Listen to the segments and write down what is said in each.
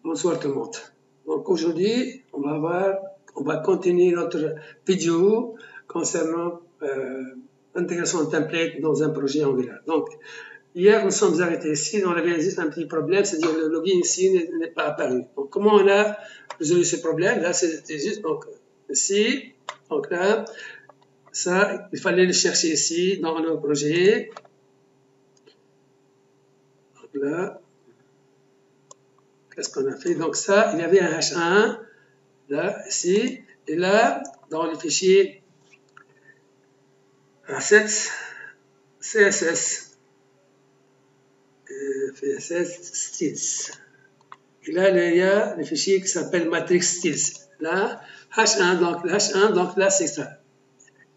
Bonsoir tout le monde. Donc aujourd'hui, on va continuer notre vidéo concernant l'intégration de template dans un projet Angular. Donc hier, nous sommes arrêtés ici, on avait juste un petit problème, c'est-à-dire le login ici n'est pas apparu. Donc comment on a résolu ce problème? Là, c'était juste donc ici, donc là, ça, il fallait le chercher ici dans le projet. Donc là. Qu'est-ce qu'on a fait? Donc ça, il y avait un H1, là, ici, et là, dans le fichier assets, CSS, styles. Et là, il y a le fichier qui s'appelle matrix styles. Là, H1, donc là, c'est ça.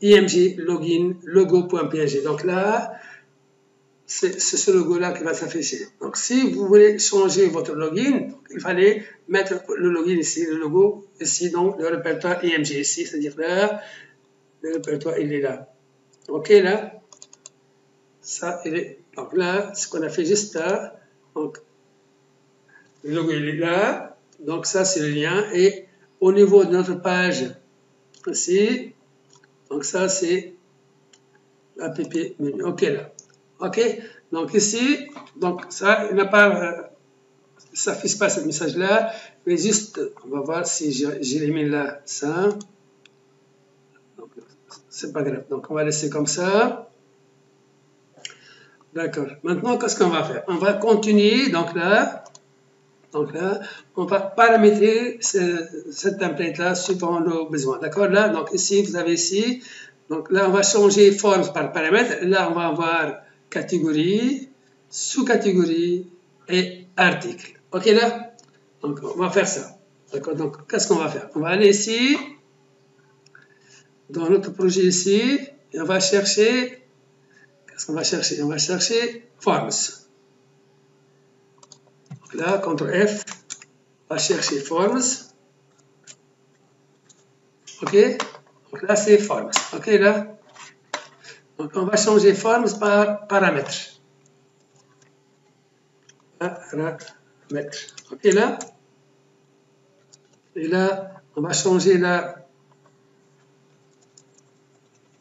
img login logo.png. Donc là, c'est ce logo-là qui va s'afficher. Donc, si vous voulez changer votre login, il fallait mettre le login ici, le logo ici, donc le répertoire IMG ici, c'est-à-dire là, le répertoire, il est là. OK, là, ça, il est. Donc là, ce qu'on a fait juste là, donc, le logo, il est là, donc ça, c'est le lien, et au niveau de notre page, ici, donc ça, c'est app menu. OK, là. OK, donc ici, donc ça, il n'a pas, ça s'affiche pas ce message-là, mais juste, on va voir si j'élimine là ça. C'est pas grave, donc on va laisser comme ça. D'accord, maintenant qu'est-ce qu'on va faire? On va continuer, donc là, on va paramétrer cette template-là suivant nos besoins. D'accord, là, donc ici, vous avez ici, donc là, on va changer forme par paramètre. Là, on va avoir catégorie, sous-catégorie et article. OK, là? Donc, on va faire ça. D'accord, donc, qu'est-ce qu'on va faire? On va aller ici, dans notre projet ici, et on va chercher, qu'est-ce qu'on va chercher? On va chercher Forms. Donc là, CTRL F, on va chercher Forms. OK? Donc là, c'est Forms. OK, là? Donc, on va changer Forms par paramètre. Paramètre. OK, là? Et là, on va changer là.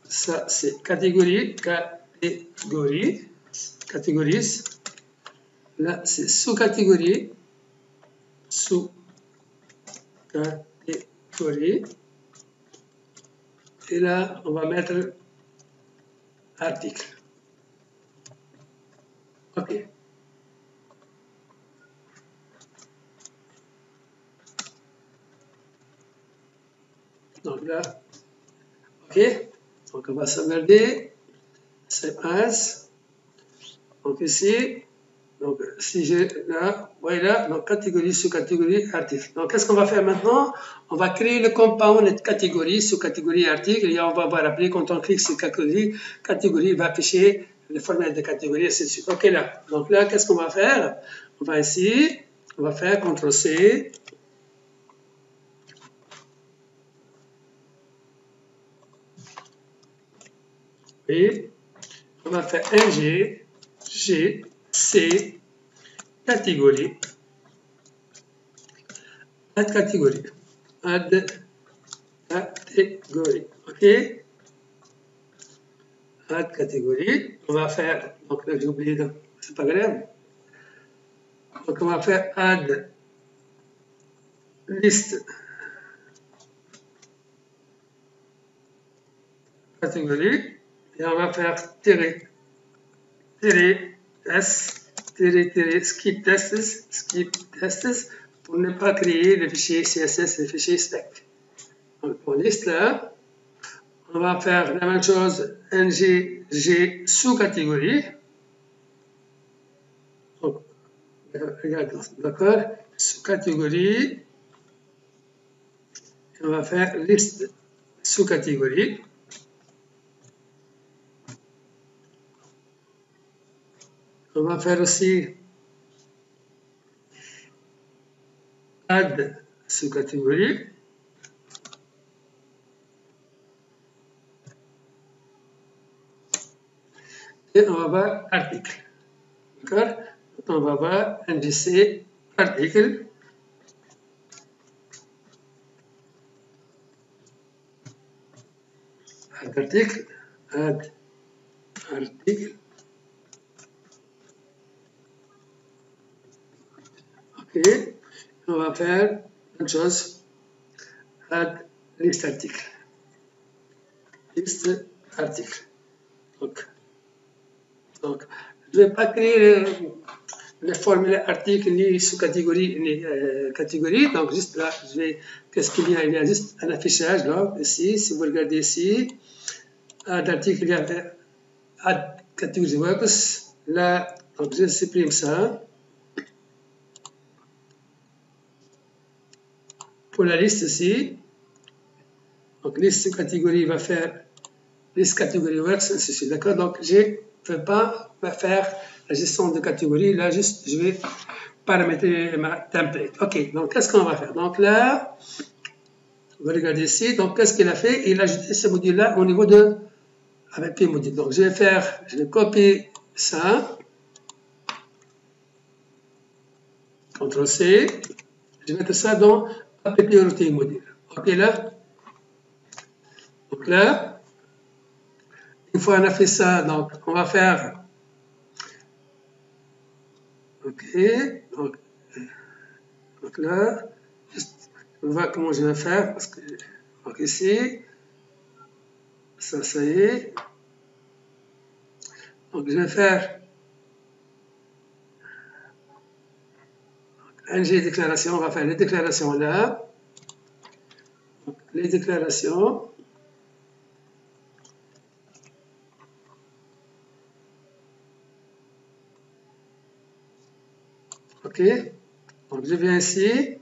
Ça, c'est catégorie. Catégories. Là, c'est sous-catégorie. Sous-catégorie. Et là, on va mettre article. OK. Donc là, OK. Donc on va sauvegarder. Save as. Donc ici, donc si j'ai là, voilà, donc catégorie, sous-catégorie, article. Donc qu'est-ce qu'on va faire maintenant? On va créer le compound catégorie, sous-catégorie, article, et on va rappeler quand on clique sur catégorie, il va afficher le format de catégorie, et ainsi de suite. OK, là. Donc là, qu'est-ce qu'on va faire? On va ici, on va faire CTRL-C. Et on va faire NG, G, C, catégorie, add catégorie, OK, add catégorie, on va faire, donc là j'ai oublié, c'est pas grave, donc on va faire add liste catégorie, et on va faire tirer S, skip tests, pour ne pas créer le fichier CSS et le fichier spec. Donc pour liste là, on va faire la même chose, NG sous-catégorie. D'accord, sous-catégorie. On va faire liste sous-catégorie. On va faire aussi add sous-catégorie. Et on va voir article. D'accord? On va voir NGC article. add article, add article. Ok, on va faire une chose, add liste article. Liste article. Donc je ne vais pas créer les formules articles ni sous-catégories ni catégories. Donc juste là, qu'est-ce qu'il y a? Il y a juste un affichage là, ici. Si vous regardez ici, add article, il y a add category works. Là, donc je supprime ça. Pour la liste ici, donc liste catégorie va faire liste catégorie works, ainsi de suite. D'accord? Donc je ne vais pas faire la gestion de catégorie. Là, juste, je vais paramétrer ma template. Ok, donc qu'est-ce qu'on va faire? Donc là, vous regardez ici. Donc qu'est-ce qu'il a fait? Il a ajouté ce module-là au niveau de avec les modules. Donc je vais copier ça. CTRL C. Je vais mettre ça dans app routing module. Ok là. Donc là, une fois on a fait ça, donc on va faire. Ok. Donc là, juste, on va voir comment je vais faire parce que donc ici, ça y est. Donc je vais faire NG déclaration, on va faire les déclarations là. Donc, les déclarations. Ok. Donc je viens ici,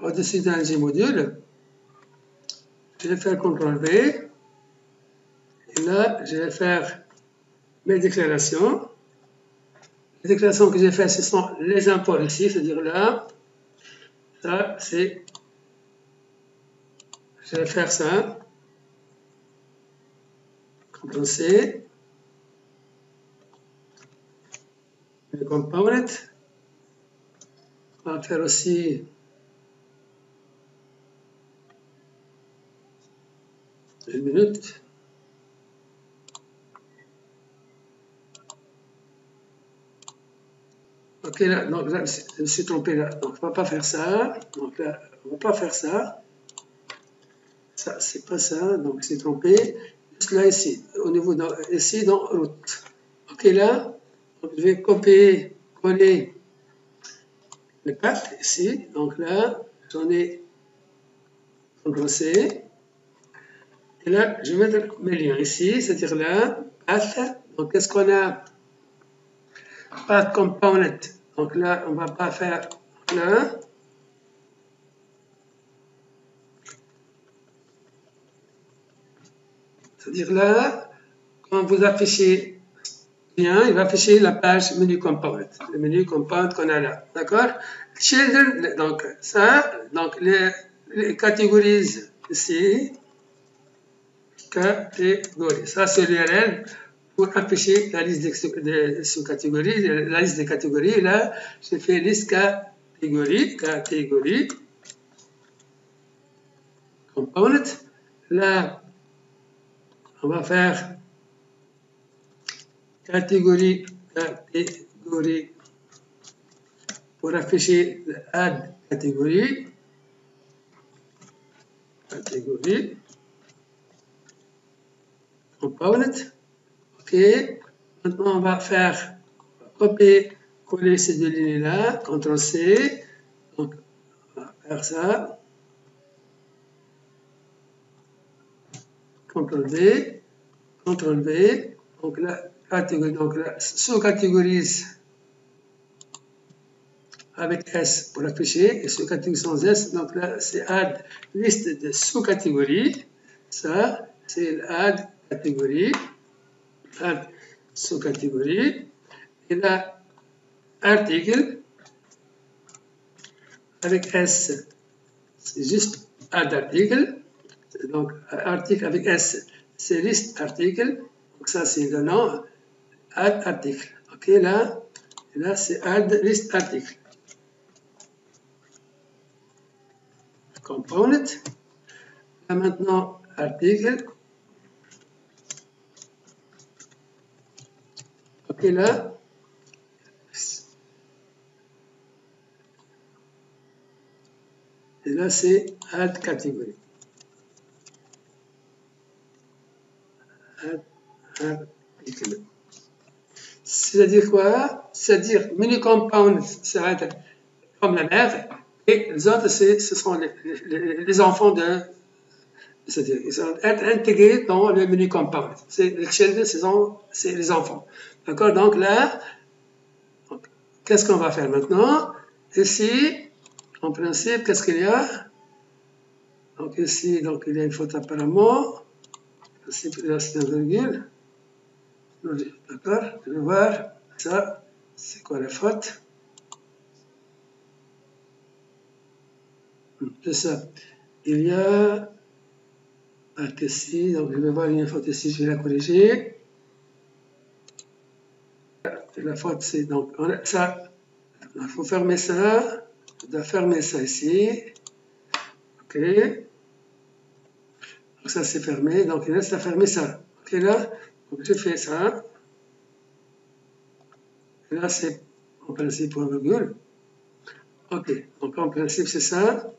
au-dessus d'un NG module. Je vais faire CTRL V. Et là, je vais faire mes déclarations. Les déclarations que j'ai faites, ce sont les imports ici, c'est-à-dire là. Ça, c'est. Je vais faire ça. CTRL C. Le component. On va faire aussi. Une minute. Ok, là, donc là, je me suis trompé là. Donc, on ne va pas faire ça. Donc là, on ne va pas faire ça. Ça, c'est pas ça. Donc, c'est trompé. Juste là, ici, au niveau ici, dans route. Ok, là, donc, je vais copier, coller le path ici. Donc là, j'en ai CTRL C. Et là, je vais mettre mes liens ici, c'est-à-dire là, path. Donc, qu'est-ce qu'on a? Path component. Donc là, on ne va pas faire là. C'est-à-dire là, quand vous affichez bien, il va afficher la page menu component, le menu component qu'on a là. D'accord? Children, donc ça, donc les catégories ici, catégories. Ça, c'est l'URL pour afficher la liste des sous-catégories, la liste des catégories. Là, j'ai fait liste catégorie, component. Là, on va faire catégorie pour afficher add catégorie. Component. Ok. Maintenant, on va faire copier, coller ces deux lignes-là. CTRL C. Donc, on va faire ça. CTRL V. CTRL V. Donc là, catégorie. Donc là, sous-catégorise avec S pour afficher et sous-catégorie sans S. Donc là, c'est add liste de sous-catégories. Ça, c'est add catégorie. Add sous-catégorie. Et là, article avec S, c'est juste add article. Donc, article avec S, c'est liste article. Donc, ça, c'est le nom. Add article. OK, là, c'est add list article. Component. Là, maintenant, article. Ok, là. Et là, c'est add category. Add article. C'est-à-dire quoi? C'est-à-dire menu compound, ça va être comme la mère, et les autres, ce sont les enfants de. C'est-à-dire, ils vont être intégrés dans le menu compound. Les children, c'est les enfants. D'accord? Donc là, qu'est-ce qu'on va faire maintenant? Ici, en principe, qu'est-ce qu'il y a? Donc ici, donc, il y a une faute apparemment. En principe, là, c'est un virgule. D'accord? Je vais voir ça. C'est quoi la faute? C'est ça. Il y a ici, donc je vais voir une faute ici, je vais la corriger. La faute, c'est donc ça. Il faut fermer ça. Je dois fermer ça ici. Ok. Donc ça, c'est fermé. Donc il reste à fermer ça. Ok, là. Donc je fais ça. Et là, c'est en principe point virgule. Ok. Donc en principe, c'est ça.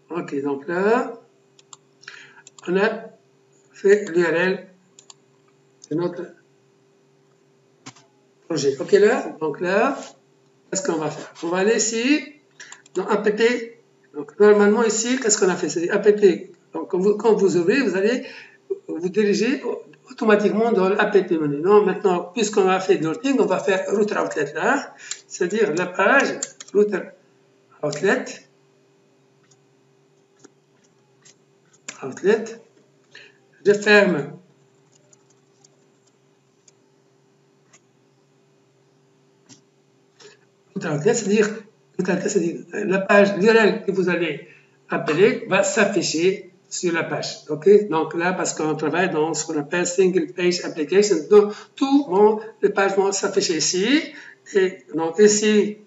Ok. Donc là, on a fait l'URL de notre projet. Ok, là. Donc là, qu'est-ce qu'on va faire? On va aller ici, dans apt. Donc normalement ici, qu'est-ce qu'on a fait? C'est apt. Donc quand vous ouvrez, vous allez vous diriger automatiquement dans l'apt menu. Non, maintenant, puisqu'on a fait de l'outing, on va faire router outlet là, c'est-à-dire la page router outlet. Je ferme router outlet, c'est-à-dire la page l'URL que vous allez appeler va s'afficher sur la page. Ok, donc là, parce qu'on travaille dans ce qu'on appelle single page application, donc les pages vont s'afficher ici. Et donc ici,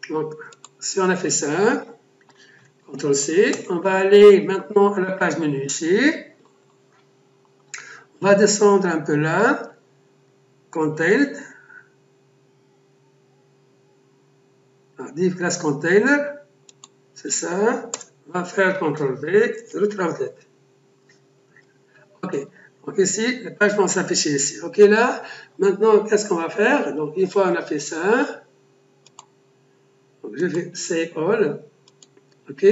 donc, si on a fait ça, CTRL C, on va aller maintenant à la page menu ici. On va descendre un peu là, container, div class container, c'est ça. On va faire CTRL V, router outlet. Ok, donc ici, les pages vont s'afficher ici. Ok, là, maintenant, qu'est-ce qu'on va faire? Donc, une fois on a fait ça, donc je fais Save All. Ok.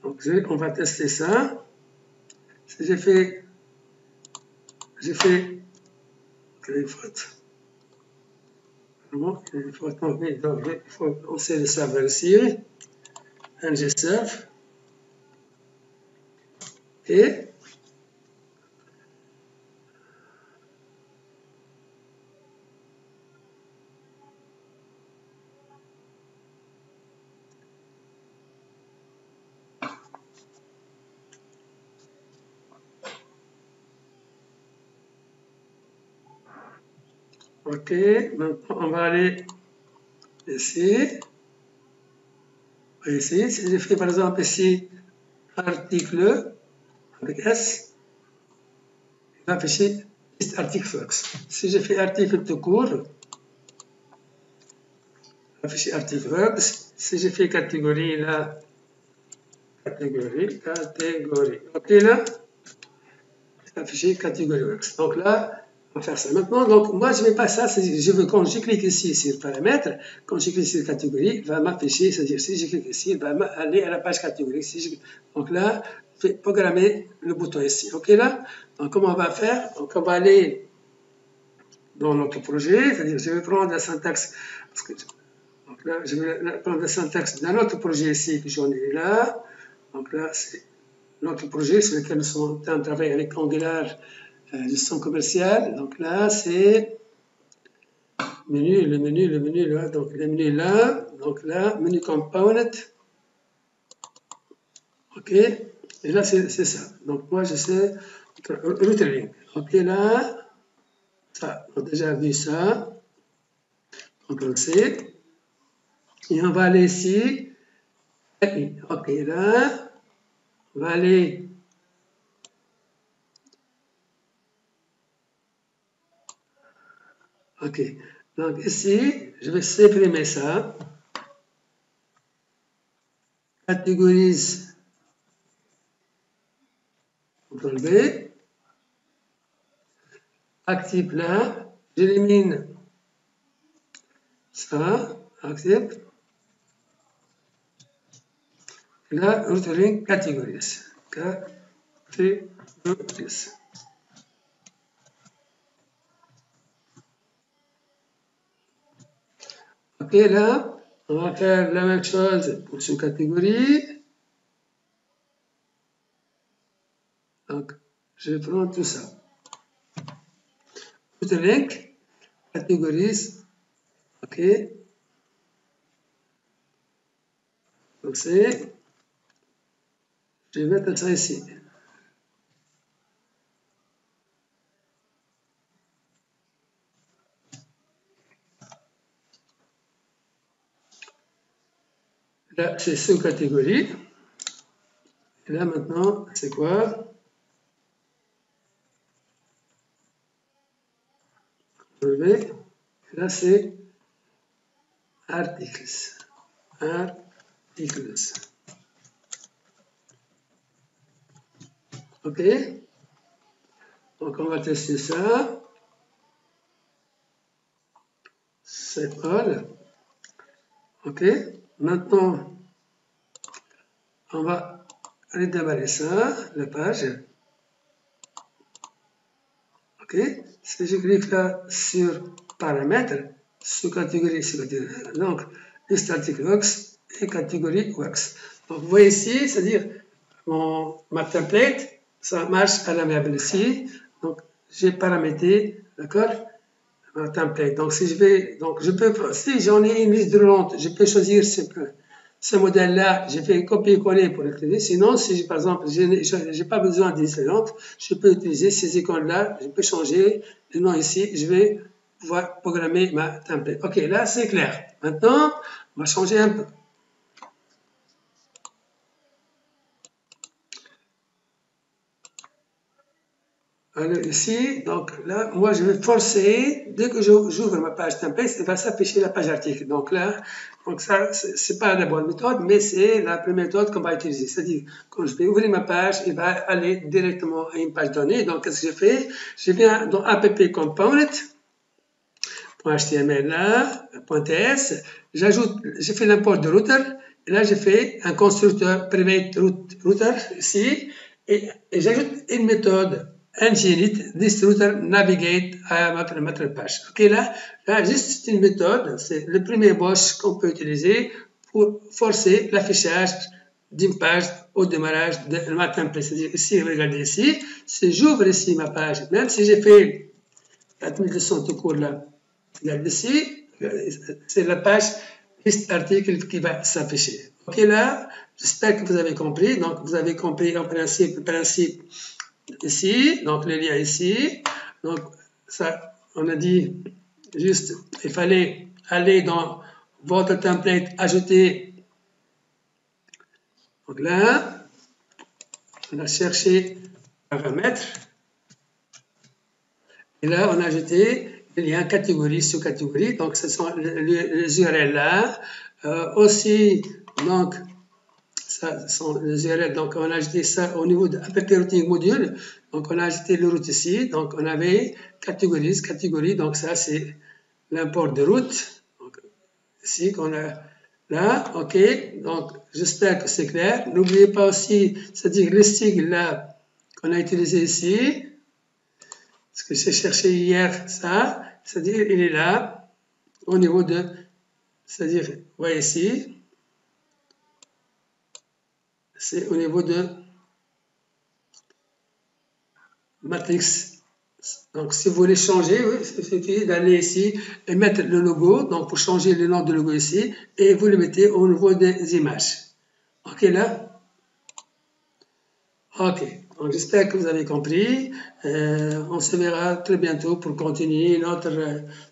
Donc, on va tester ça. Si j'ai fait une faute. Donc, il faut lancer le serveur ici. ngserve. Et ok, maintenant on va aller ici. Ici, si je fais par exemple ici article avec S, il va afficher article Flux. Si je fais article tout court, il va afficher article Flux. Si je fais catégorie là, catégorie. Ok là, c'est affiché catégorie Flux. Donc là, on va faire ça. Maintenant, donc moi je ne vais pas ça, je veux quand je clique ici sur paramètres, quand je clique sur catégorie, il va m'afficher, c'est-à-dire si je clique ici, il va aller à la page catégorie. Donc là, je vais programmer le bouton ici. Ok là, donc comment on va faire? Donc on va aller dans notre projet, c'est-à-dire je vais prendre la syntaxe, donc là je vais prendre la syntaxe d'un autre projet ici que j'en ai là. Donc là c'est notre projet sur lequel nous sommes en train de travailler avec Angular. Gestion commerciale, donc là c'est le menu là, donc le menu là, donc là, menu component, ok, et là c'est ça, donc moi je sais, routing, ok là, ça, on a déjà vu ça, CTRL C, Et on va aller ici. Ok, là, on va aller. Ok, donc ici, je vais supprimer ça. Catégorise. CTRL B. Active là. J'élimine ça. Active. Là, returning categories. Categories. Ok, là, on va faire la même chose pour cette catégorie. Donc, je prends tout ça. Returning categories. Ok. Donc, c'est. Je vais mettre ça ici. Là, c'est sous-catégorie. Et là, maintenant, c'est quoi? Et là, c'est articles. Articles. OK? Donc, on va tester ça. C'est all. OK? Maintenant, on va redémarrer ça, la page. OK? Si je clique là sur paramètres, sous-catégorie, donc, liste article Works et catégorie Works. Donc, vous voyez ici, c'est-à-dire ma template, ça marche à l'amiable ici. Donc, j'ai paramétré, d'accord, ma template. Donc, si je vais, donc, je peux, si j'en ai une liste roulante, je peux choisir ce modèle-là, j'ai fait copier-coller pour l'utiliser. Sinon, si par exemple, je n'ai pas besoin d'une liste roulante, je peux utiliser ces icônes-là, je peux changer le nom ici, je vais pouvoir programmer ma template. Ok, là, c'est clair. Maintenant, on va changer un peu. Alors ici, donc là, moi je vais forcer, dès que j'ouvre ma page template, il va s'afficher la page article. Donc là, donc ça, c'est pas la bonne méthode, mais c'est la première méthode qu'on va utiliser. C'est-à-dire, quand je vais ouvrir ma page, il va aller directement à une page donnée. Donc qu'est-ce que je fais? Je viens dans app component.html là, .ts, j'ai fait l'import de router, et là j'ai fait un constructeur private router ici, et j'ajoute une méthode nginit this router navigate à notre page. Ok, là juste une méthode, c'est le premier boss qu'on peut utiliser pour forcer l'affichage d'une page au démarrage de ma template. C'est-à-dire ici, regardez ici, si j'ouvre ici ma page, même si j'ai fait 4200 tout court là, regardez ici, c'est la page liste article qui va s'afficher. Ok, là, j'espère que vous avez compris. Donc, vous avez compris en principe le principe ici, donc le lien ici. Donc, ça, on a dit juste, il fallait aller dans votre template, ajouter. Donc là, on a cherché paramètres. Et là, on a ajouté le lien catégorie sous catégorie. Donc, ce sont les URL là. Aussi, donc, ça sont les URL. Donc, on a ajouté ça au niveau de app routing module. Donc, on a ajouté le route ici. Donc, on avait catégorie. Donc, ça, c'est l'import de route. Donc, ici, qu'on a là. OK. Donc, j'espère que c'est clair. N'oubliez pas aussi, c'est-à-dire le sigle là qu'on a utilisé ici. Ce que j'ai cherché hier, ça, c'est-à-dire, il est là, au niveau de, c'est-à-dire, vous voyez ici, c'est au niveau de matrix. Donc, si vous voulez changer, oui, il suffit d'aller ici et mettre le logo, donc pour changer le nom de logo ici, et vous le mettez au niveau des images. OK, là? OK. Donc, j'espère que vous avez compris. On se verra très bientôt pour continuer notre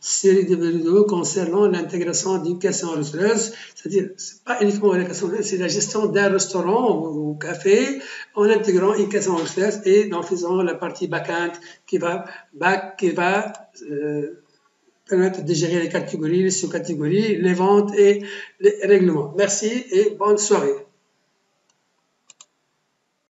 série de vidéos concernant l'intégration d'une caisse enregistreuse. C'est-à-dire, c'est pas uniquement la caisse enregistreuse, c'est la gestion d'un restaurant ou café en intégrant une caisse enregistreuse et en faisant la partie back-end qui va permettre de gérer les catégories, les sous-catégories, les ventes et les règlements. Merci et bonne soirée.